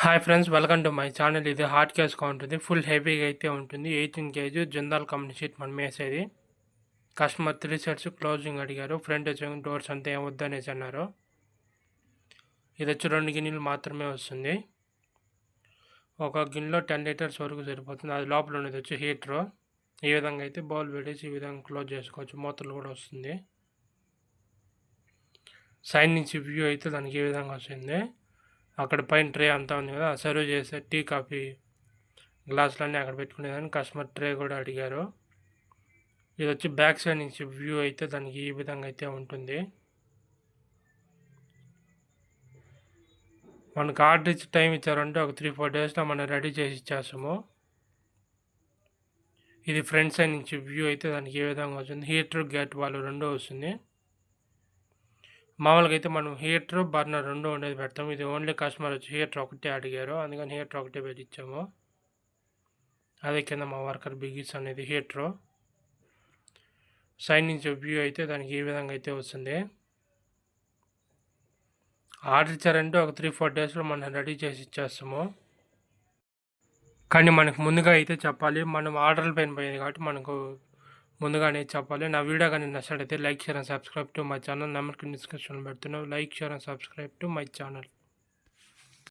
Hi friends, welcome to my channel. ఇది hard కేస్గా ఉంటుంది, full హెవీగా అయితే ఉంటుంది. 18 కేజీ జందాల్ కంపెనీ షీట్ మనం వేసేది. కస్టమర్ 3 సెట్స్ క్లోజింగ్ అడిగారు. ఫ్రంట్ వచ్చి డోర్స్ అంతా ఏం వద్దనేసి అన్నారు. ఇది వచ్చి 2 గిన్నెలు మాత్రమే వస్తుంది. ఒక గిన్నెలో 10 లీటర్స్ వరకు సరిపోతుంది. అది లోపల ఉండేది వచ్చి హీటరు. ఈ విధంగా అయితే బౌల్ పెట్టేసి ఈ విధంగా క్లోజ్ చేసుకోవచ్చు. మూతలు కూడా వస్తుంది. సైడ్ నుంచి వ్యూ అయితే దానికి ఈ విధంగా వస్తుంది. అక్కడ పైన ట్రే అంతా ఉంది కదా, సర్వ్ చేసే టీ కాఫీ గ్లాసులన్నీ అక్కడ పెట్టుకునేదాన్ని. కస్టమర్ ట్రే కూడా అడిగారు. ఇది వచ్చి బ్యాక్ సైడ్ నుంచి వ్యూ అయితే దానికి ఈ విధంగా అయితే ఉంటుంది. మనకు ఆర్డర్ ఇచ్చి టైం ఇచ్చారంటే ఒక 3-4 డేస్లో మనం రెడీ చేసి ఇచ్చేస్తాము. ఇది ఫ్రంట్ సైడ్ నుంచి వ్యూ అయితే దానికి ఏ విధంగా వస్తుంది. హీటర్ గ్యాట్ వాళ్ళు రెండూ వస్తుంది. మామూలుగా అయితే మనం హీటర్ బర్నర్ రెండు ఉండేది పెడతాము. ఇది ఓన్లీ కస్టమర్ వచ్చి హీటర్ ఒకటే అడిగారు, అందుకని హీటర్ ఒకటే పెట్టించాము. అదే కింద మా వర్కర్ బిగిస్ అనేది హీటరు. సైడ్ నుంచి వ్యూ అయితే దానికి ఈ విధంగా అయితే వస్తుంది. ఆర్డర్ ఇచ్చారంటే ఒక 3-4 డేస్లో మనం రెడీ చేసి ఇచ్చేస్తాము. కానీ మనకు ముందుగా అయితే చెప్పాలి. మనం ఆర్డర్ల పైన పోయింది కాబట్టి మనకు ముందుగానే చెప్పాలి. నా వీడియో కానీ నచ్చినట్లయితే like, share and subscribe to my channel. నెంబర్కి డిస్క్రిప్షన్లో పెడుతున్నాను. Like, share and subscribe to my channel.